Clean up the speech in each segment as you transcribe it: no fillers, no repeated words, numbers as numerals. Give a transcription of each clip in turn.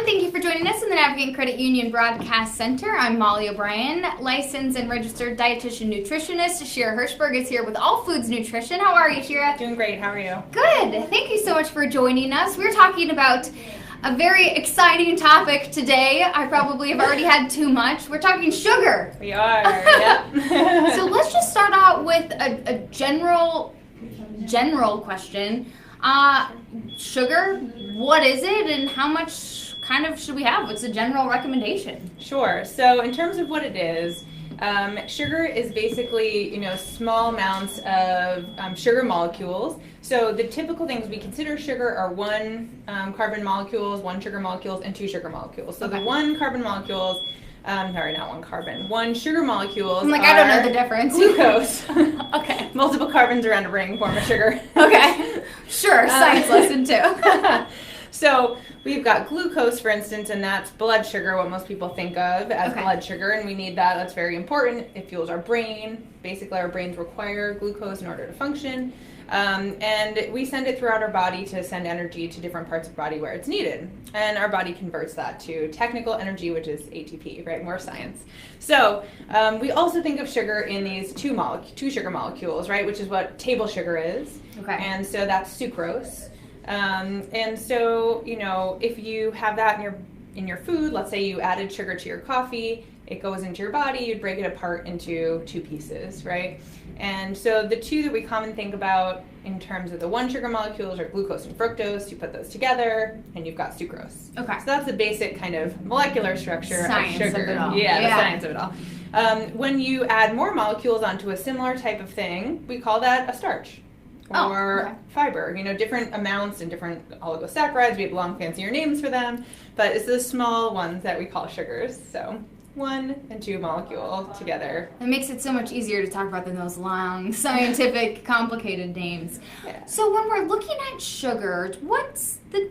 everyone. Thank you for joining us in the Navigant Credit Union Broadcast Center. I'm Molly O'Brien, licensed and registered dietitian nutritionist. Shira Hirshberg is here with All Foods Nutrition. How are you, Shira? Doing great. How are you? Good. Thank you so much for joining us. We're talking about a very exciting topic today. I probably have already had too much. We're talking sugar. We are, yep. So let's just start out with a general question. Sugar, what is it and how much kind of should we have? What's the general recommendation? Sure. So in terms of what it is, sugar is basically, small amounts of sugar molecules. So the typical things we consider sugar are one carbon molecules, one sugar molecules, and two sugar molecules. So the one carbon molecules, sorry, not one carbon, one sugar molecules. I'm like, I don't know the difference. Glucose. Okay. Multiple carbons around a ring form a sugar. Okay. Sure, science lesson too. So we've got glucose, for instance, and that's blood sugar, what most people think of as blood sugar, and we need that. That's very important. It fuels our brain. Basically, our brains require glucose in order to function. And we send it throughout our body to send energy to different parts of the body where it's needed. And our body converts that to technical energy, which is ATP, right? More science. So we also think of sugar in these two sugar molecules, right? Which is what table sugar is. Okay. And so that's sucrose. And so, if you have that in your food, let's say you added sugar to your coffee, it goes into your body, you'd break it apart into two pieces, right? And so the two that we commonly think about in terms of the one sugar molecules are glucose and fructose. You put those together and you've got sucrose. Okay. So that's the basic kind of molecular structure Science of sugar. Of it all. Yeah, the science of it all. When you add more molecules onto a similar type of thing, we call that a starch. Or fiber, different amounts and different oligosaccharides. We have long, fancier names for them, but it's the small ones that we call sugars. So 1 and 2 molecule together. It makes it so much easier to talk about than those long, scientific, complicated names. Yeah. So when we're looking at sugar, what's the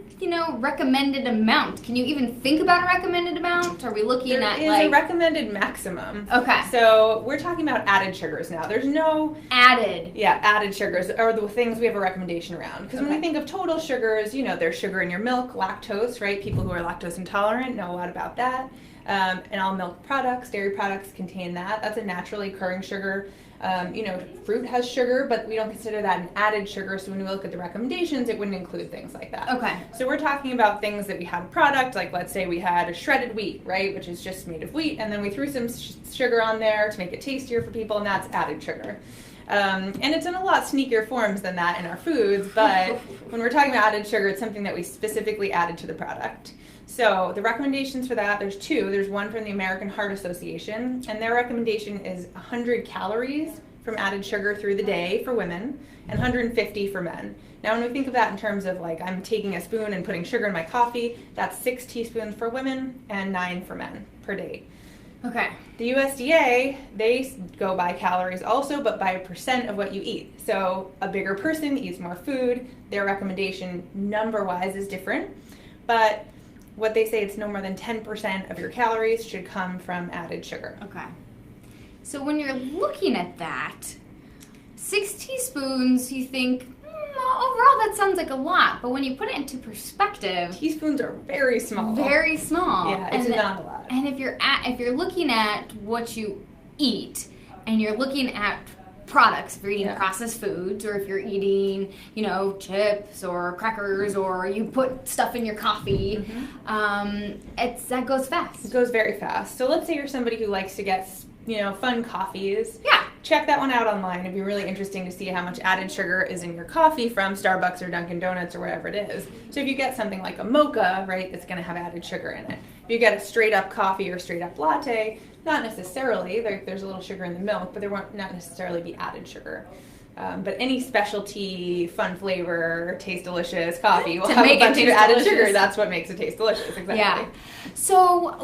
recommended amount? Can you even think about a recommended amount? Are we looking at There is a recommended maximum. Okay. So we're talking about added sugars now. There's no added. Yeah, added sugars are the things we have a recommendation around. Because when we think of total sugars, there's sugar in your milk, lactose, right? People who are lactose intolerant know a lot about that. And all milk products, dairy products contain that. That's a naturally occurring sugar. Fruit has sugar, but we don't consider that an added sugar. So when we look at the recommendations, it wouldn't include things like that. Okay. So we're talking about things that we had a product, like let's say we had a shredded wheat, right, which is just made of wheat, and then we threw some sugar on there to make it tastier for people, and that's added sugar. And it's in a lot sneakier forms than that in our foods, but when we're talking about added sugar, it's something that we specifically added to the product. So the recommendations for that, there's two. There's one from the American Heart Association, and their recommendation is 100 calories from added sugar through the day for women and 150 for men. Now, when we think of that in terms of like I'm taking a spoon and putting sugar in my coffee, that's 6 teaspoons for women and 9 for men per day. Okay. The USDA, they go by calories also, but by % of what you eat. So a bigger person eats more food. Their recommendation number-wise is different, but what they say, it's no more than 10% of your calories should come from added sugar. Okay. So when you're looking at that, 6 teaspoons, you think, overall that sounds like a lot. But when you put it into perspective, teaspoons are very small. Very small. Yeah, it's not a lot. And if you're looking at what you eat, and you're looking at products, if you're eating processed foods, or if you're eating, chips or crackers, or you put stuff in your coffee, that goes fast. It goes very fast. So let's say you're somebody who likes to get, fun coffees. Yeah. Check that one out online. It'd be really interesting to see how much added sugar is in your coffee from Starbucks or Dunkin' Donuts or whatever it is. So if you get something like a mocha, right, it's going to have added sugar in it. If you get a straight up coffee or straight up latte, not necessarily. There's a little sugar in the milk, but there won't not necessarily be added sugar. But any specialty, fun flavor, taste delicious coffee will have a bunch of added sugar. That's what makes it taste delicious. Exactly. Yeah. So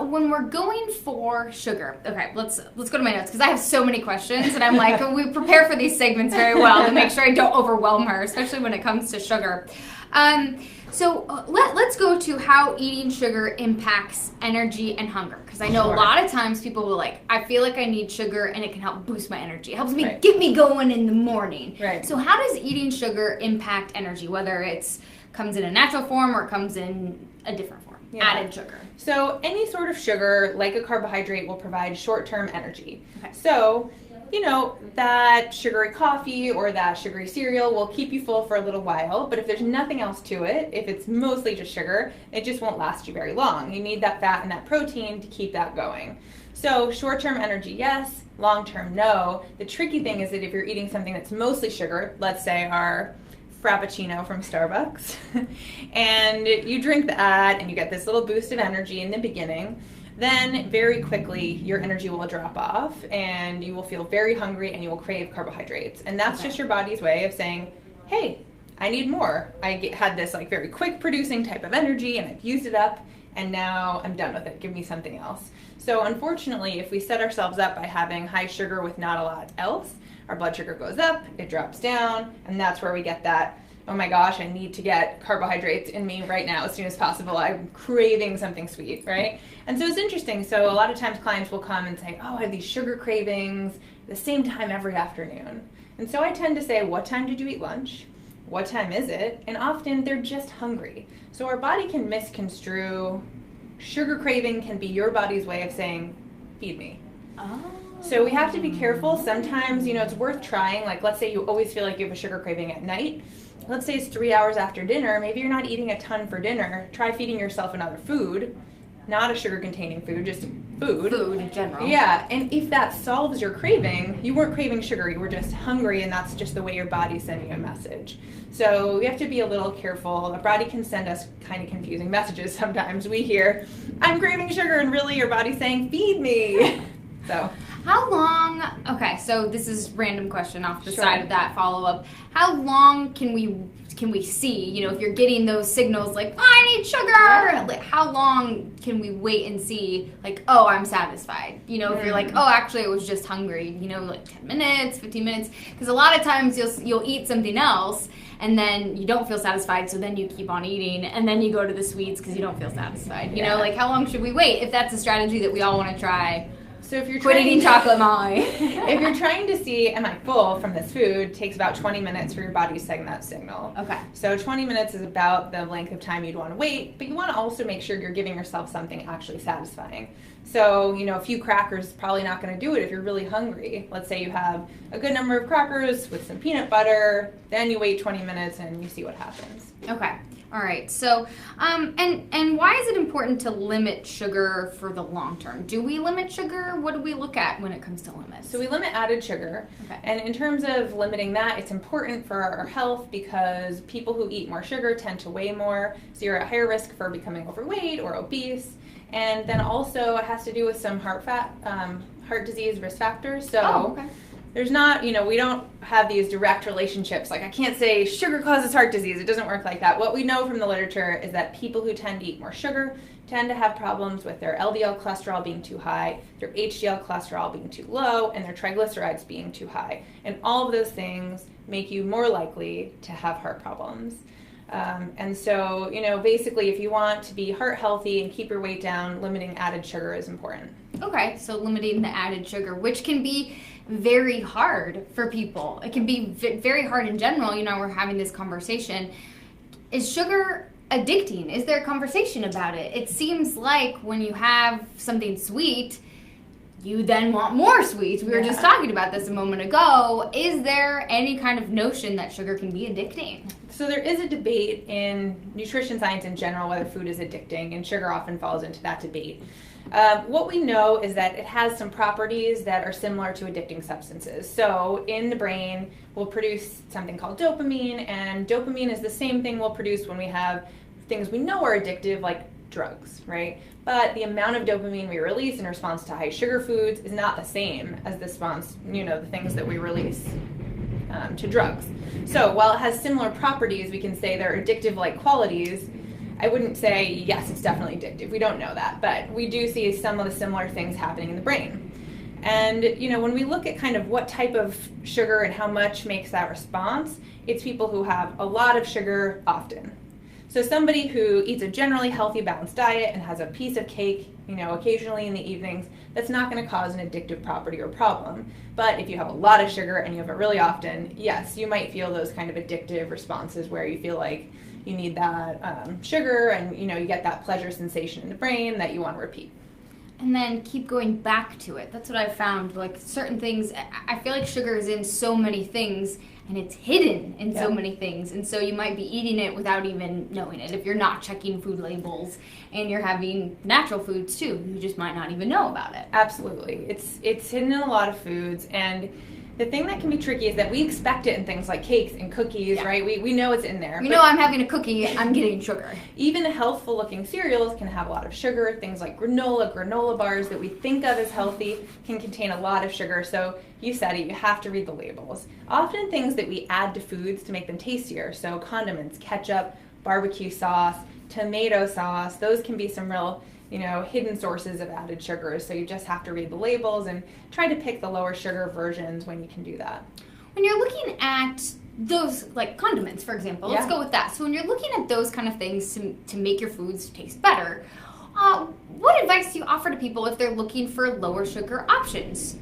when we're going for sugar, okay, let's go to my notes because I have so many questions, and I'm like, we prepare for these segments very well to make sure I don't overwhelm her, especially when it comes to sugar. So let's go to how eating sugar impacts energy and hunger. Because I know a lot of times people will I feel like I need sugar and it can help boost my energy. It helps me get me going in the morning. Right. So how does eating sugar impact energy, whether it's comes in a natural form or it comes in a different form? Yeah. Added sugar. So any sort of sugar, like a carbohydrate, will provide short-term energy. Okay. So, that sugary coffee or that sugary cereal will keep you full for a little while, but if there's nothing else to it, if it's mostly just sugar, it just won't last you very long. You need that fat and that protein to keep that going. So short-term energy, yes. Long-term, no. The tricky thing is that if you're eating something that's mostly sugar, let's say our Frappuccino from Starbucks, and you drink that and you get this little boost of energy in the beginning, then very quickly your energy will drop off and you will feel very hungry and you will crave carbohydrates. And that's just your body's way of saying, hey, I need more. Had this very quick producing type of energy and I've used it up and now I'm done with it. Give me something else. So unfortunately, if we set ourselves up by having high sugar with not a lot else, our blood sugar goes up, it drops down, and that's where we get that, oh my gosh, I need to get carbohydrates in me right now as soon as possible. I'm craving something sweet, right? And so it's interesting. So a lot of times clients will come and say, oh, I have these sugar cravings at the same time every afternoon. And so I tend to say, what time did you eat lunch? What time is it? And often they're just hungry. So our body can misconstrue. Sugar craving can be your body's way of saying, feed me. Oh. So we have to be careful. Sometimes, it's worth trying. Like, let's say you always feel like you have a sugar craving at night. Let's say it's 3 hours after dinner. Maybe you're not eating a ton for dinner. Try feeding yourself another food, not a sugar-containing food, just food. Food in general. Yeah, and if that solves your craving, you weren't craving sugar, you were just hungry, and that's just the way your body's sending you a message. So we have to be a little careful. Our body can send us kind of confusing messages sometimes. We hear, I'm craving sugar, and really your body's saying, feed me. So how long, okay, so this is random question off the side of that follow-up. How long can we see, if you're getting those signals like, oh, I need sugar, like, how long can we wait and see, like, oh, I'm satisfied? If you're like, oh, actually, I was just hungry, like 10 minutes, 15 minutes, because a lot of times you'll eat something else and then you don't feel satisfied, so then you keep on eating, and then you go to the sweets because you don't feel satisfied. Like, how long should we wait if that's a strategy that we all want to try? So if you're quit eating chocolate Molly. If you're trying to see, am I full from this food, it takes about 20 minutes for your body to send that signal. Okay. So 20 minutes is about the length of time you'd want to wait, but you want to also make sure you're giving yourself something actually satisfying. So, a few crackers is probably not going to do it if you're really hungry. Let's say you have a good number of crackers with some peanut butter, then you wait 20 minutes and you see what happens. Okay. All right. So, and why is it important to limit sugar for the long term? Do we limit sugar? What do we look at when it comes to limits? So we limit added sugar. Okay. And in terms of limiting that, it's important for our health because people who eat more sugar tend to weigh more. So you're at higher risk for becoming overweight or obese. And then also it has to do with some heart disease risk factors. So there's not, we don't have these direct relationships. Like I can't say sugar causes heart disease. It doesn't work like that. What we know from the literature is that people who tend to eat more sugar tend to have problems with their LDL cholesterol being too high, their HDL cholesterol being too low, and their triglycerides being too high. And all of those things make you more likely to have heart problems. And so, basically if you want to be heart healthy and keep your weight down, limiting added sugar is important. Okay, so limiting the added sugar, which can be very hard for people. It can be very hard in general. We're having this conversation. Is sugar addicting? Is there a conversation about it? It seems like when you have something sweet, you then want more sweets. We were just talking about this a moment ago. Is there any kind of notion that sugar can be addicting? So there is a debate in nutrition science in general whether food is addicting, and sugar often falls into that debate. What we know is that it has some properties that are similar to addicting substances. So in the brain, we'll produce something called dopamine, and dopamine is the same thing we'll produce when we have things we know are addictive, like drugs, right? But the amount of dopamine we release in response to high sugar foods is not the same as the response, the things that we release to drugs. So while it has similar properties, we can say they're addictive-like qualities. I wouldn't say, yes, it's definitely addictive. We don't know that, but we do see some of the similar things happening in the brain. And, when we look at kind of what type of sugar and how much makes that response, it's people who have a lot of sugar often. So somebody who eats a generally healthy, balanced diet and has a piece of cake, occasionally in the evenings, that's not going to cause an addictive property or problem. But if you have a lot of sugar and you have it really often, yes, you might feel those kind of addictive responses where you feel like you need that sugar, and you get that pleasure sensation in the brain that you want to repeat. And then keep going back to it. That's what I've found. Like certain things, I feel like sugar is in so many things, and it's hidden in so many things. And so you might be eating it without even knowing it. If you're not checking food labels and you're having natural foods too, you just might not even know about it. Absolutely. It's hidden in a lot of foods, and the thing that can be tricky is that we expect it in things like cakes and cookies, right? We know it's in there. You know I'm having a cookie, I'm getting sugar. Even healthful looking cereals can have a lot of sugar. Things like granola bars that we think of as healthy can contain a lot of sugar. So you said it, you have to read the labels. Often things that we add to foods to make them tastier. So condiments, ketchup, barbecue sauce, tomato sauce, those can be some real hidden sources of added sugars. So you just have to read the labels and try to pick the lower sugar versions when you can do that. When you're looking at those, like condiments, for example, let's go with that. So when you're looking at those kind of things to make your foods taste better, what advice do you offer to people if they're looking for lower sugar options?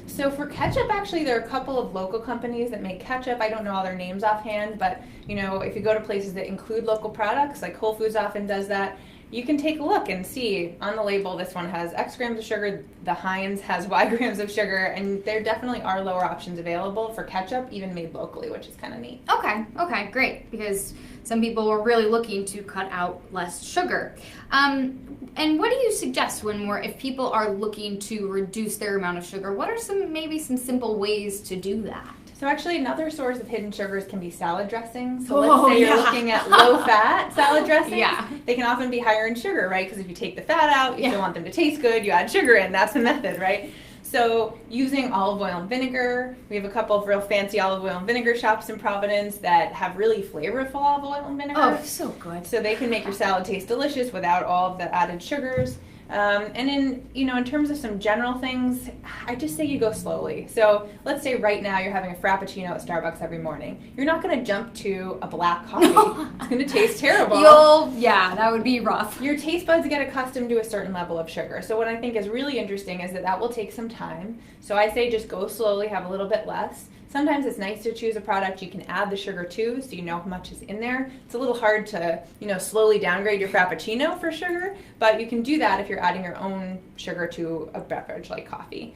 So for ketchup, actually, there are a couple of local companies that make ketchup. I don't know all their names offhand, but if you go to places that include local products, like Whole Foods often does that, you can take a look and see on the label, this one has X grams of sugar, the Heinz has Y grams of sugar, and there definitely are lower options available for ketchup, even made locally, which is kind of neat. Okay, great, because some people are really looking to cut out less sugar. And what do you suggest if people are looking to reduce their amount of sugar? What are some simple ways to do that? So actually another source of hidden sugars can be salad dressings. So let's say you're looking at low-fat salad dressings. They can often be higher in sugar, right? Because if you take the fat out, you still want them to taste good, you add sugar in. That's the method, right? So using olive oil and vinegar, we have a couple of real fancy olive oil and vinegar shops in Providence that have really flavorful olive oil and vinegar. Oh, so good. So they can make your salad taste delicious without all of the added sugars. And in terms of some general things, I just say you go slowly. So let's say right now you're having a Frappuccino at Starbucks every morning. You're not going to jump to a black coffee. It's going to taste terrible. That would be rough. Your taste buds get accustomed to a certain level of sugar. So what I think is really interesting is that will take some time. So I say just go slowly, have a little bit less. Sometimes it's nice to choose a product you can add the sugar to, so you know how much is in there. It's a little hard to, slowly downgrade your Frappuccino for sugar, but you can do that if you're adding your own sugar to a beverage like coffee.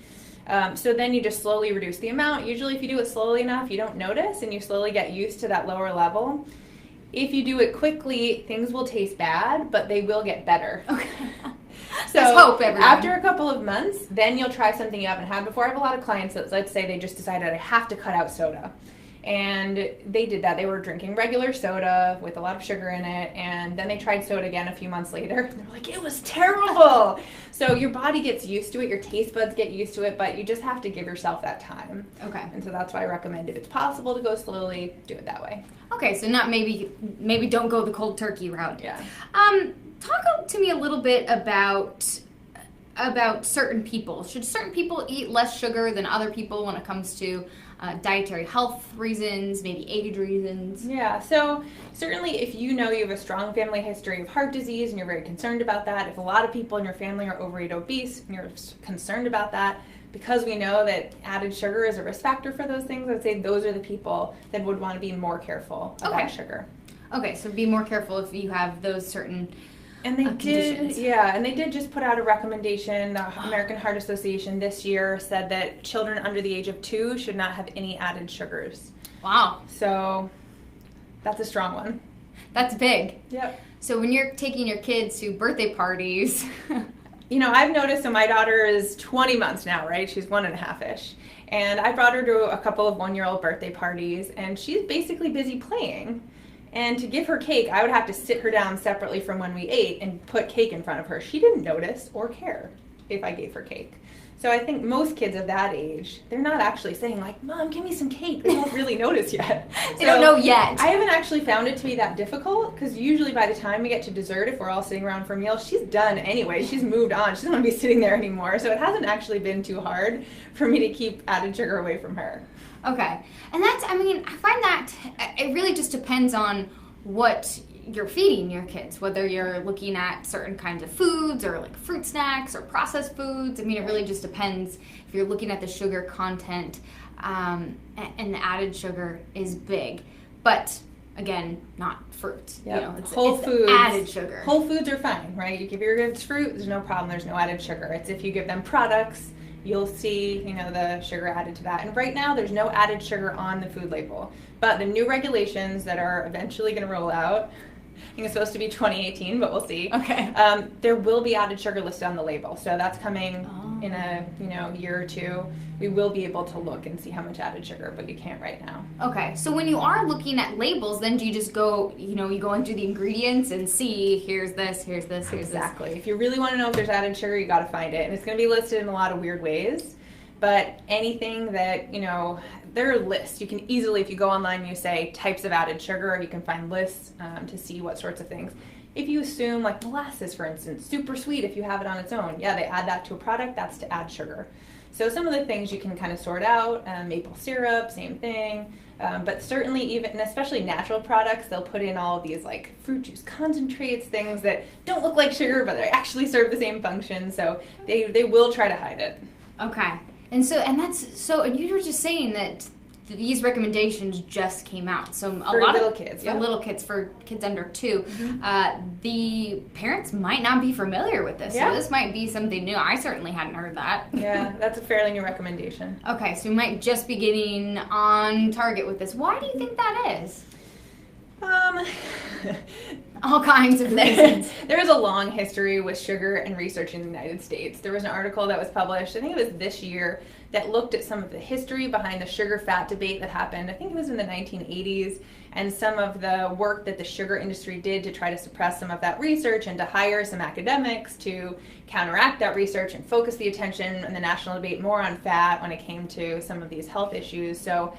So then you just slowly reduce the amount. Usually if you do it slowly enough, you don't notice, and you slowly get used to that lower level. If you do it quickly, things will taste bad, but they will get better. Okay. So let's hope, everyone. After a couple of months, then you'll try something you haven't had before. I have a lot of clients that, let's say, they just decided I have to cut out soda. And they did that. They were drinking regular soda with a lot of sugar in it, and then they tried soda again a few months later. And they're like, it was terrible. So your body gets used to it, your taste buds get used to it, but you just have to give yourself that time. Okay. And so that's why I recommend, if it's possible to go slowly, do it that way. Okay, so not maybe don't go the cold turkey route. Yeah. Talk to me a little bit about certain people. Should certain people eat less sugar than other people when it comes to dietary health reasons, maybe age reasons? Yeah, so certainly if you have a strong family history of heart disease and you're very concerned about that, if a lot of people in your family are overweight, obese, and you're concerned about that, because we know that added sugar is a risk factor for those things, I'd say those are the people that would want to be more careful about sugar. Okay, so be more careful if you have those certain And they conditions. they did just put out a recommendation. The American Heart Association this year said that children under the age of 2 should not have any added sugars. Wow. So that's a strong one. That's big. Yep. So when you're taking your kids to birthday parties... I've noticed, so my daughter is 20 months now, right? She's 1.5-ish. And I brought her to a couple of 1-year-old birthday parties, and she's basically busy playing. And to give her cake, I would have to sit her down separately from when we ate and put cake in front of her. She didn't notice or care if I gave her cake. So I think most kids of that age, they're not actually saying like, Mom, give me some cake. They don't really notice yet. They don't know yet. I haven't actually found it to be that difficult, because usually by the time we get to dessert, if we're all sitting around for a meal, she's done anyway. She's moved on. She doesn't want to be sitting there anymore. So it hasn't actually been too hard for me to keep added sugar away from her. Okay. And I find that it really just depends on what you're feeding your kids, whether you're looking at certain kinds of foods or like fruit snacks or processed foods. It really just depends if you're looking at the sugar content, and the added sugar is big. But again, not fruit. Yep. You know, it's Foods, added sugar. Whole foods are fine, right? You give your kids fruit, there's no problem, there's no added sugar. It's if you give them products, you'll see, the sugar added to that. And right now, there's no added sugar on the food label. But the new regulations that are eventually going to roll out, I think it's supposed to be 2018, but we'll see. Okay. There will be added sugar listed on the label. So that's coming in a year or two. We will be able to look and see how much added sugar, but you can't right now. Okay. So when you are looking at labels, then do you just go, you go into the ingredients and see, here's this, here's this, here's Exactly. If you really want to know if there's added sugar, you got to find it. And it's going to be listed in a lot of weird ways. But anything that, there are lists. You can easily, if you go online and you say types of added sugar, you can find lists to see what sorts of things. If you assume, like molasses, for instance, super sweet if you have it on its own. Yeah, they add that to a product, that's to add sugar. So some of the things you can kind of sort out, maple syrup, same thing. But certainly even, and especially natural products, they'll put in all of these like fruit juice concentrates, things that don't look like sugar, but they actually serve the same function. So they will try to hide it. Okay. And you were just saying that these recommendations just came out. So for little kids, for little kids, for kids under 2, the parents might not be familiar with this. Yeah. So this might be something new. I certainly hadn't heard that. Yeah, that's a fairly new recommendation. Okay, so we might just be getting on target with this. Why do you think that is? All kinds of things. There is a long history with sugar and research in the United States. There was an article that was published, I think it was this year, that looked at some of the history behind the sugar-fat debate that happened, I think it was in the 1980s, and some of the work that the sugar industry did to try to suppress some of that research and to hire some academics to counteract that research and focus the attention and the national debate more on fat when it came to some of these health issues. So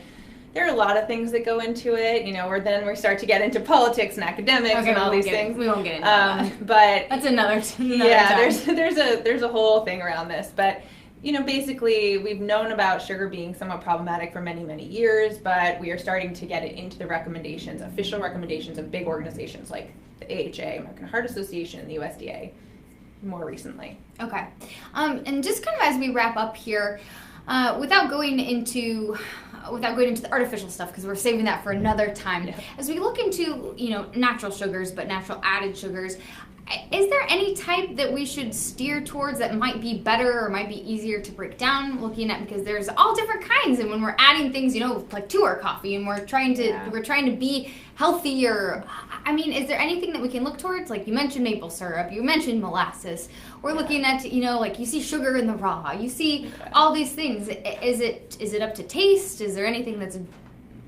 there are a lot of things that go into it, where then we start to get into politics and academics and all these things. We won't get into that. But that's another yeah, time. there's a whole thing around this. But basically we've known about sugar being somewhat problematic for many, many years, but we are starting to get it into the recommendations, official recommendations of big organizations like the AHA, American Heart Association, and the USDA more recently. Okay. And just kind of as we wrap up here, without going into the artificial stuff, because we're saving that for another time. Yeah. As we look into, natural sugars, but natural added sugars, is there any type that we should steer towards that might be better or might be easier to break down looking at, because there's all different kinds, and when we're adding things, like to our coffee, and we're trying to be healthier, is there anything that we can look towards? Like you mentioned maple syrup, you mentioned molasses. We're looking at, like you see sugar in the raw, you see all these things. Is it up to taste? Is there anything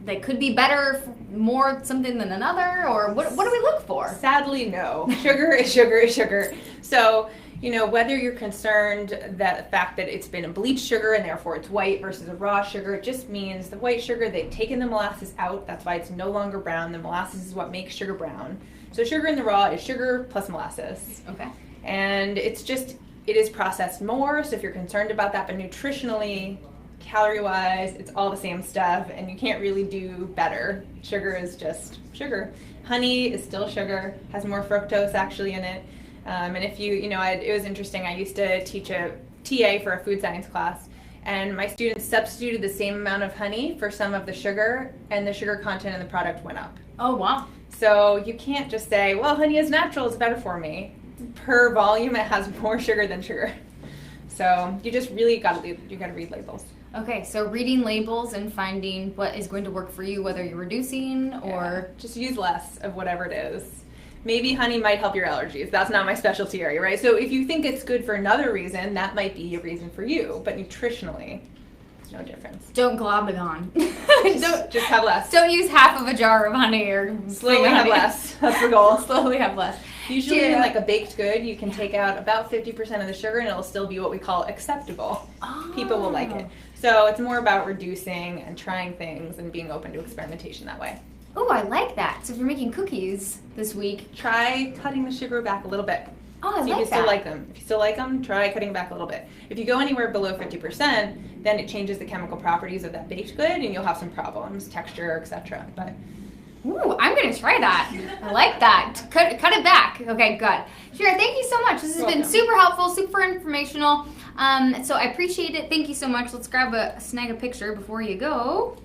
that could be better, more something than another, or what do we look for? Sadly, no. Sugar is sugar is sugar. So, whether you're concerned that the fact that it's been a bleached sugar and therefore it's white versus a raw sugar, it just means the white sugar, they've taken the molasses out. That's why it's no longer brown. The molasses is what makes sugar brown. So sugar in the raw is sugar plus molasses. Okay. And it is processed more. So if you're concerned about that, but nutritionally, calorie-wise, it's all the same stuff, and you can't really do better. Sugar is just sugar. Honey is still sugar, has more fructose actually in it. And if it was interesting, I used to teach a TA for a food science class, and my students substituted the same amount of honey for some of the sugar, and the sugar content in the product went up. Oh, wow. So you can't just say, well, honey is natural, it's better for me. Per volume, it has more sugar than sugar. So you just really got to read labels. Okay, so reading labels and finding what is going to work for you, whether you're reducing or... just use less of whatever it is. Maybe honey might help your allergies. That's not my specialty area, right? So if you think it's good for another reason, that might be a reason for you. But nutritionally, there's no difference. Don't glob it on. Just have less. Don't use half of a jar of honey or... Slowly have less. That's the goal. Slowly have less. Usually in like a baked good, you can take out about 50% of the sugar and it'll still be what we call acceptable. Oh. People will like it. So it's more about reducing and trying things and being open to experimentation that way. Oh, I like that. So if you're making cookies this week, try cutting the sugar back a little bit. Oh, I like that. So you can still like them. If you still like them, try cutting back a little bit. If you go anywhere below 50%, then it changes the chemical properties of that baked good and you'll have some problems, texture, etc. But ooh, I'm going to try that. I like that. Cut it back. Okay, good. Shira, thank you so much. This has been super helpful, super informational. So I appreciate it. Thank you so much. Let's snag a picture before you go.